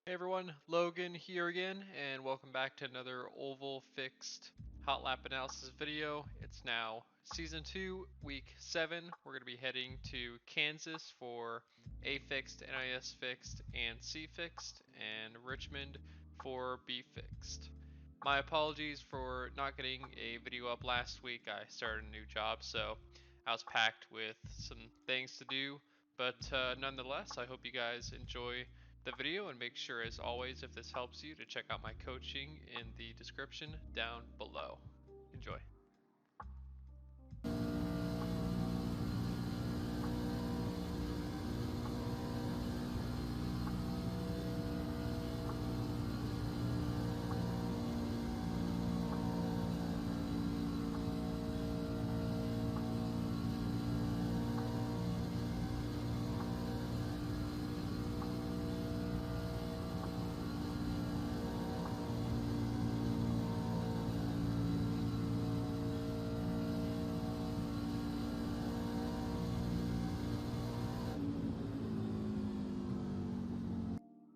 Hey everyone, Logan here again, and welcome back to another Oval Fixed Hot Lap Analysis video. It's now Season 2, Week 7. We're going to be heading to Kansas for A Fixed, NiS Fixed, and C Fixed, and Richmond for B Fixed. My apologies for not getting a video up last week. I started a new job, so I was packed with some things to do. But nonetheless, I hope you guys enjoy the video, and make sure, as always, if this helps you, to check out my coaching in the description down below. Enjoy.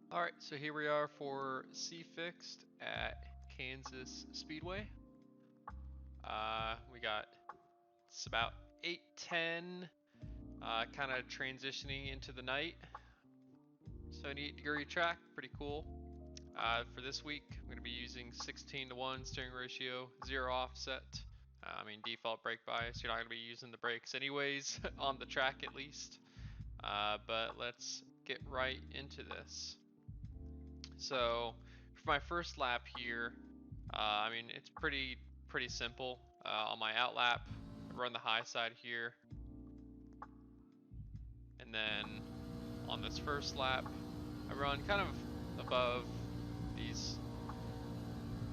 Alright, so here we are for C Fixed at Kansas Speedway. It's about 8:10, kind of transitioning into the night. 78-degree track, pretty cool. For this week, I'm going to be using 16:1 steering ratio, 0 offset. Default brake bias. You're not going to be using the brakes anyways, on the track at least. But let's get right into this. So for my first lap here, it's pretty simple. On my out lap, I run the high side here, and then on this first lap, I run kind of above these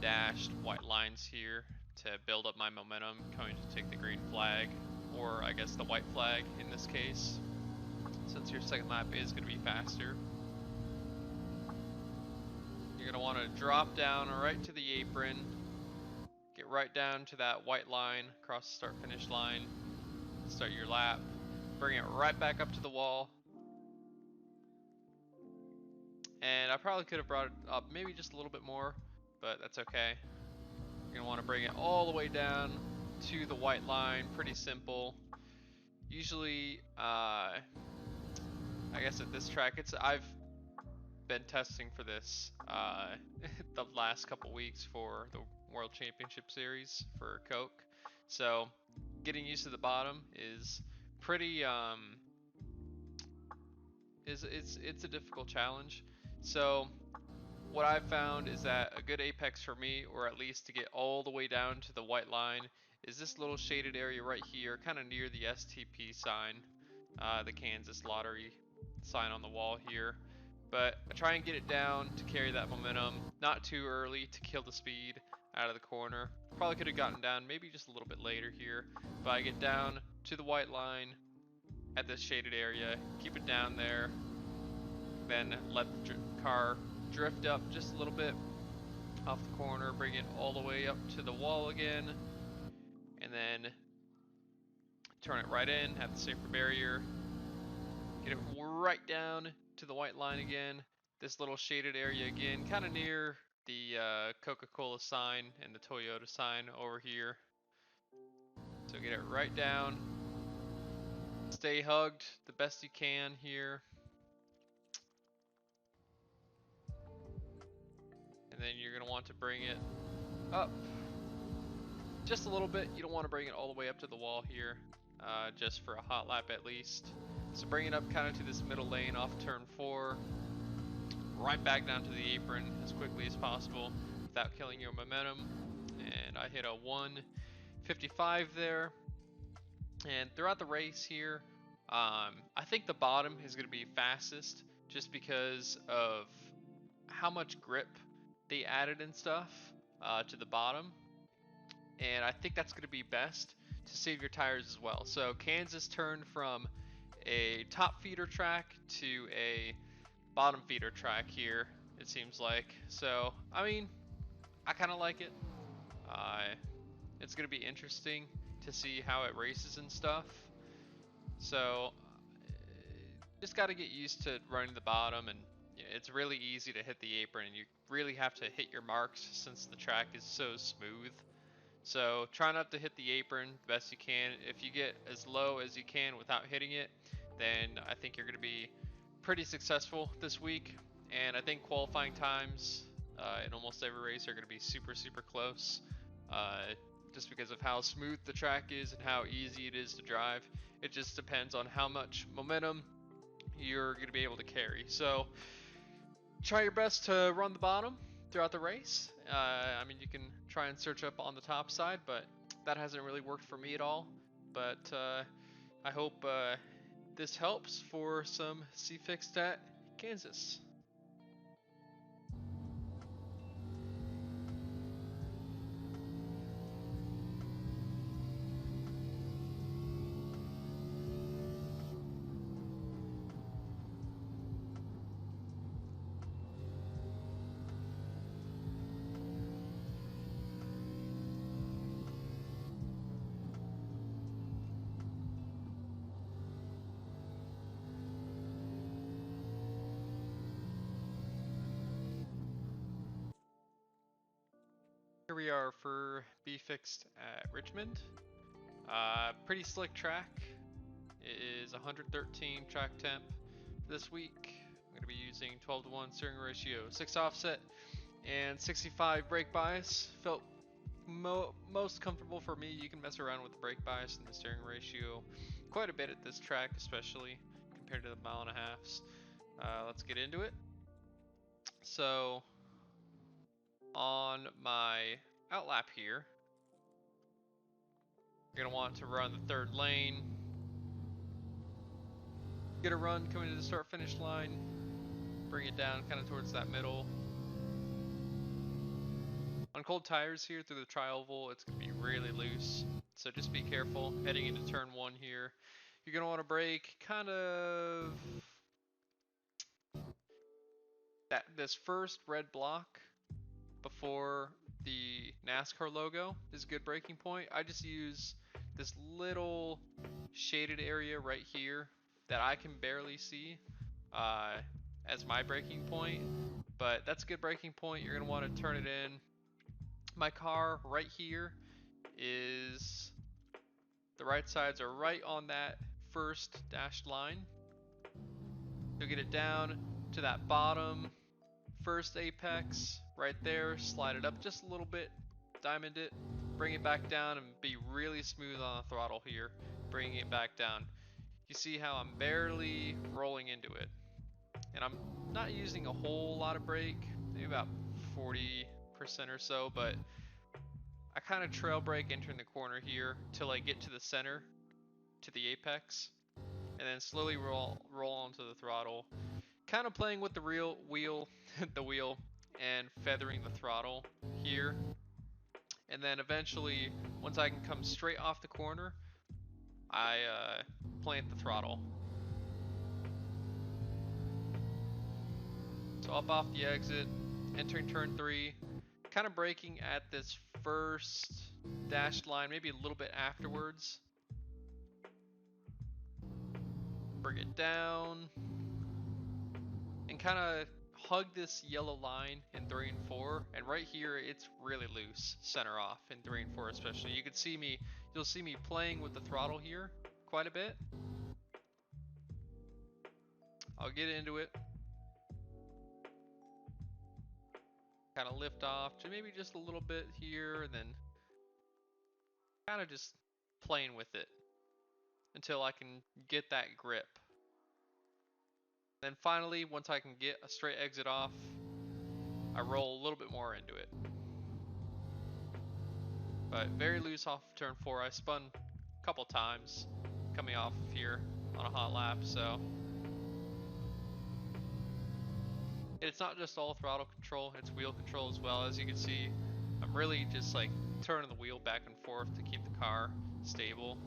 dashed white lines here to build up my momentum, going to take the green flag, or I guess the white flag in this case, since your second lap is going to be faster. You're going to want to drop down right to the apron, get right down to that white line, across the start finish line, start your lap, bring it right back up to the wall. And I probably could have brought it up maybe just a little bit more, but that's okay. You're gonna want to bring it all the way down to the white line, pretty simple. Usually, I guess at this track, I've been testing for this the last couple weeks for the World Championship Series for Coke. So getting used to the bottom is pretty it's a difficult challenge. So what I've found is that a good apex for me, or at least to get all the way down to the white line, is this little shaded area right here, kind of near the STP sign, the Kansas Lottery sign on the wall here. But I try and get it down to carry that momentum, not too early to kill the speed out of the corner. Probably could have gotten down maybe just a little bit later here, but I get down to the white line at this shaded area, keep it down there, then let the car drift up just a little bit off the corner, bring it all the way up to the wall again, and then turn it right in at the safer barrier, get it right down to the white line again, this little shaded area again, kind of near the Coca-Cola sign and the Toyota sign over here. So get it right down, stay hugged the best you can here. And then you're going to want to bring it up just a little bit. You don't want to bring it all the way up to the wall here, just for a hot lap at least. So bring it up kind of to this middle lane off turn 4, right back down to the apron as quickly as possible without killing your momentum. And I hit a 155 there. And throughout the race here, I think the bottom is going to be fastest just because of how much grip they added and stuff to the bottom, and I think that's going to be best to save your tires as well. So Kansas turned from a top feeder track to a bottom feeder track here, it seems like. So I kind of like it. It's going to be interesting to see how it races and stuff. So just got to get used to running the bottom and it's really easy to hit the apron, and you really have to hit your marks since the track is so smooth. So try not to hit the apron the best you can. If you get as low as you can without hitting it, then I think you're going to be pretty successful this week. And I think qualifying times in almost every race are going to be super, super close. Just because of how smooth the track is and how easy it is to drive. It just depends on how much momentum you're going to be able to carry. So try your best to run the bottom throughout the race. I mean, you can try and search up on the top side, but that hasn't really worked for me at all. But I hope this helps for some C Fixed at Kansas. Here we are for B Fixed at Richmond. Pretty slick track. It is 113 track temp this week. I'm going to be using 12:1 steering ratio, 6 offset, and 65 brake bias. Felt most comfortable for me. You can mess around with the brake bias and the steering ratio quite a bit at this track, especially compared to the 1.5 miles. Let's get into it. So on my outlap here, you're gonna want to run the third lane. Get a run coming to the start finish line. Bring it down kind of towards that middle. On cold tires here through the tri-oval, it's going to be really loose. So just be careful heading into turn 1 here. You're going to want to brake kind of this first red block before the NASCAR logo is a good braking point. I just use this little shaded area right here that I can barely see as my braking point, but that's a good braking point. You're going to want to turn it in. My car right here is, the right sides are right on that first dashed line. You'll get it down to that bottom first apex right there, slide it up just a little bit, diamond it, bring it back down, and be really smooth on the throttle here, bringing it back down. You see how I'm barely rolling into it, and I'm not using a whole lot of brake, maybe about 40% or so, but I kind of trail brake entering the corner here till I get to the center, to the apex, and then slowly roll onto the throttle, kind of playing with the wheel and feathering the throttle here. And then eventually, once I can come straight off the corner, I plant the throttle. So up off the exit, entering turn 3, kind of braking at this first dashed line, maybe a little bit afterwards. Bring it down and kind of hug this yellow line in 3 and 4, and right here it's really loose, center off in 3 and 4 especially. You'll see me playing with the throttle here quite a bit. I'll get into it, kind of lift off, maybe just a little bit here, and then kind of just playing with it until I can get that grip. Then finally, once I can get a straight exit off, I roll a little bit more into it. But very loose off of turn 4. I spun a couple times coming off of here on a hot lap, so it's not just all throttle control, it's wheel control as well. As you can see, I'm really just like turning the wheel back and forth to keep the car stable.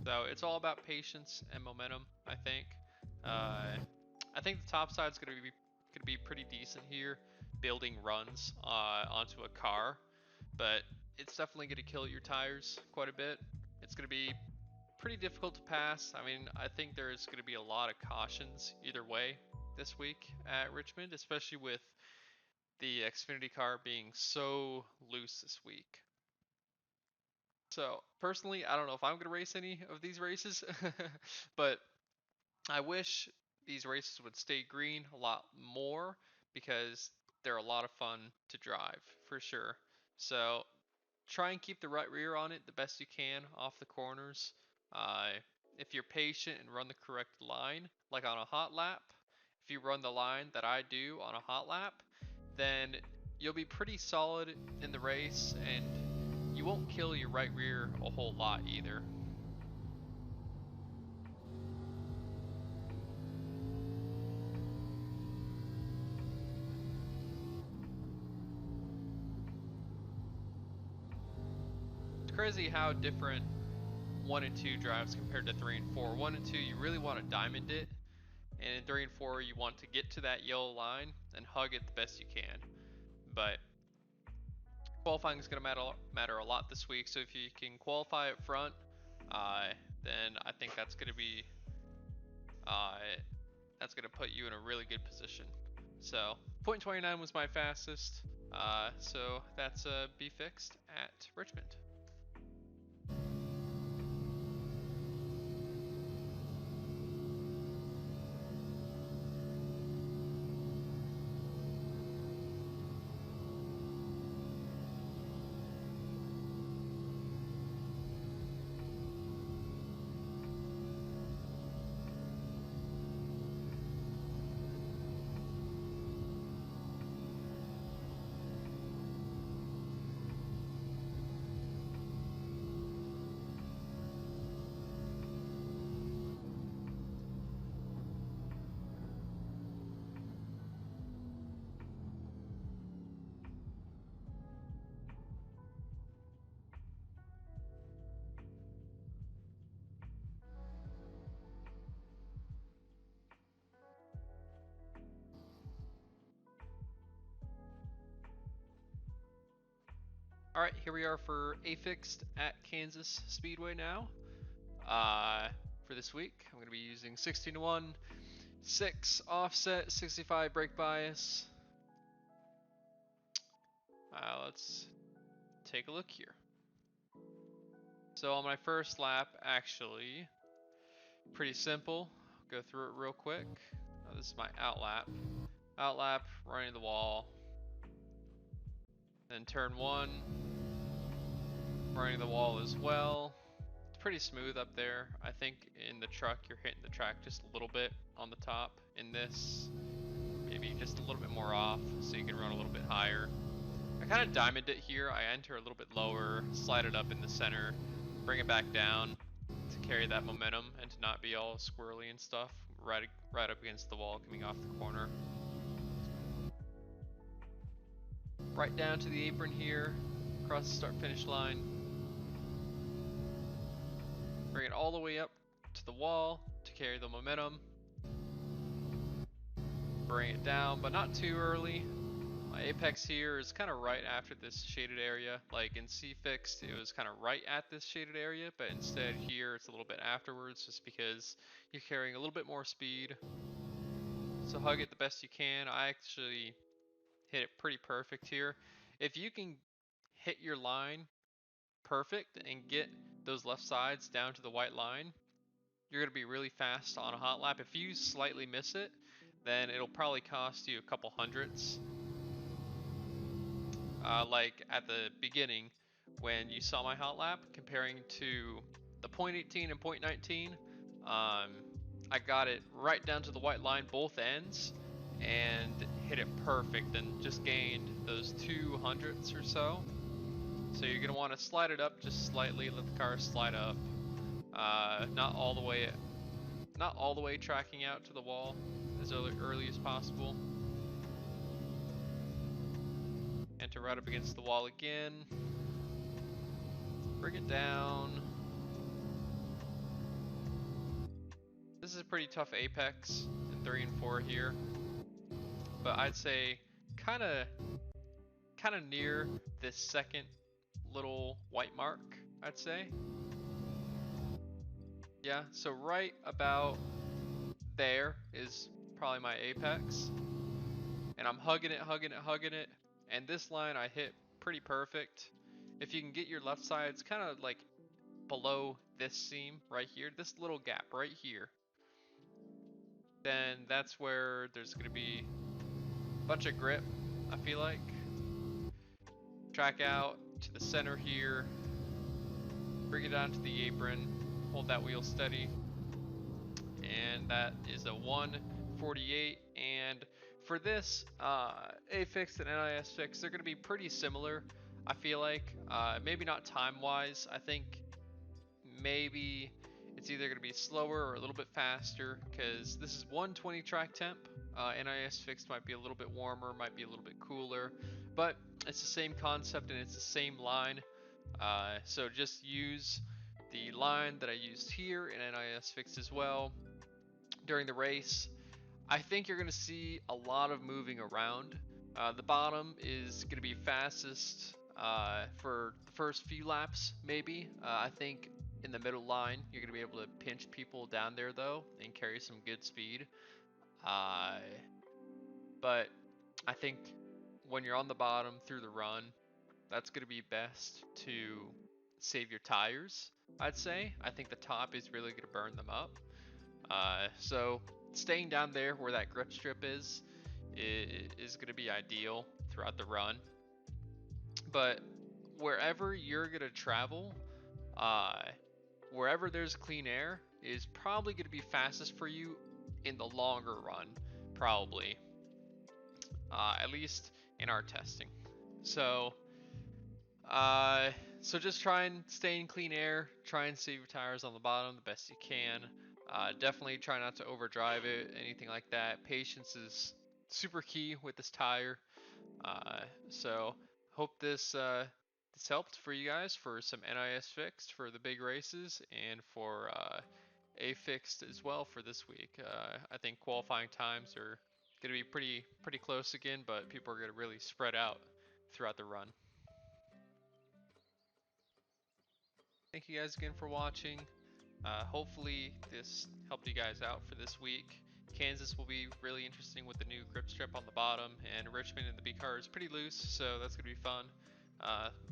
So it's all about patience and momentum, I think. I think the top side's gonna be pretty decent here, building runs onto a car, but it's definitely gonna kill your tires quite a bit. It's gonna be pretty difficult to pass. I mean, I think there's going to be a lot of cautions either way this week at Richmond, especially with the Xfinity car being so loose this week. So personally, I don't know if I'm going to race any of these races, but I wish these races would stay green a lot more because they're a lot of fun to drive for sure. So try and keep the right rear on it the best you can off the corners. Uh, if you're patient and run the correct line, like on a hot lap, if you run the line that I do on a hot lap, then you'll be pretty solid in the race and you won't kill your right rear a whole lot either. It's crazy how different 1 and 2 drives compared to 3 and 4. 1 and 2, you really want to diamond it, and in 3 and 4, you want to get to that yellow line and hug it the best you can. But qualifying is going to matter a lot this week, so if you can qualify up front, then I think that's going to be put you in a really good position. So 0.29 was my fastest, so that's be fixed at Richmond. All right, here we are for a fixed at Kansas Speedway now. For this week, I'm going to be using 16-1, 6 offset, 65 brake bias. Let's take a look here. So on my first lap, actually, pretty simple. Go through it real quick. This is my out lap. Out lap, running the wall. Then turn 1, running the wall as well. It's pretty smooth up there. I think in the truck you're hitting the track just a little bit on the top. In this, maybe just a little bit more off so you can run a little bit higher. I kind of diamond it here. I enter a little bit lower, slide it up in the center, bring it back down to carry that momentum and to not be all squirrely and stuff right up against the wall coming off the corner. Right down to the apron here, across the start finish line. Bring it all the way up to the wall to carry the momentum. Bring it down, but not too early. My apex here is kind of right after this shaded area. Like in C Fixed, it was kind of right at this shaded area, but instead here it's a little bit afterwards just because you're carrying a little bit more speed. So hug it the best you can. I actually hit it pretty perfect here. If you can hit your line perfect and get those left sides down to the white line, you're going to be really fast on a hot lap. If you slightly miss it, then it'll probably cost you a couple hundredths. Like at the beginning when you saw my hot lap, comparing to the 0.18 and 0.19, I got it right down to the white line both ends and hit it perfect and just gained those 2 hundredths or so. So you're going to want to slide it up just slightly, let the car slide up. Not all the way tracking out to the wall as early as possible. Enter right up against the wall again. Bring it down. This is a pretty tough apex in 3 and 4 here, but I'd say kind of near this second little white mark, I'd say. Yeah, so right about there is probably my apex. And I'm hugging it, hugging it, hugging it. And this line I hit pretty perfect. If you can get your left side, it's kind of like below this seam right here, this little gap right here. Then that's where there's going to be a bunch of grip, I feel like. Track out to the center here. Bring it down to the apron. Hold that wheel steady. And that is a 148. And for this, A Fixed and NiS Fixed, they're going to be pretty similar, I feel like. Maybe not time-wise. I think maybe it's either going to be slower or a little bit faster, because this is 120 track temp. NiS Fixed might be a little bit warmer, might be a little bit cooler, but it's the same concept and it's the same line. So just use the line that I used here in NiS Fixed as well during the race. I think you're going to see a lot of moving around. The bottom is going to be fastest for the first few laps, maybe. I think in the middle line, you're going to be able to pinch people down there, though, and carry some good speed. Uh, but I think when you're on the bottom through the run, that's going to be best to save your tires, I'd say. I think the top is really going to burn them up. So staying down there where that grip strip is going to be ideal throughout the run. But wherever you're going to travel, uh, wherever there's clean air is probably going to be fastest for you in the longer run, probably, at least in our testing. So, uh, so just try and stay in clean air, try and save your tires on the bottom the best you can. Definitely try not to overdrive it, anything like that. Patience is super key with this tire. So hope this helped for you guys for some NiS Fixed for the big races and for A Fixed as well for this week. I think qualifying times are going to be pretty close again, but people are going to really spread out throughout the run. Thank you guys again for watching. Hopefully this helped you guys out for this week. Kansas will be really interesting with the new grip strip on the bottom, and Richmond in the B car is pretty loose, so that's going to be fun.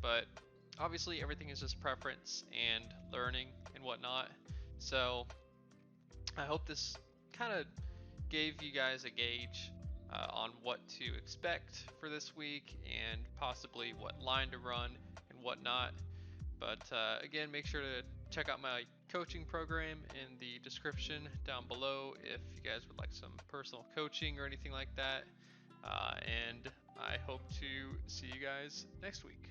But obviously everything is just preference and learning and whatnot. So I hope this kind of gave you guys a gauge on what to expect for this week and possibly what line to run and whatnot. But again, make sure to check out my coaching program in the description down below if you guys would like some personal coaching or anything like that. And I hope to see you guys next week.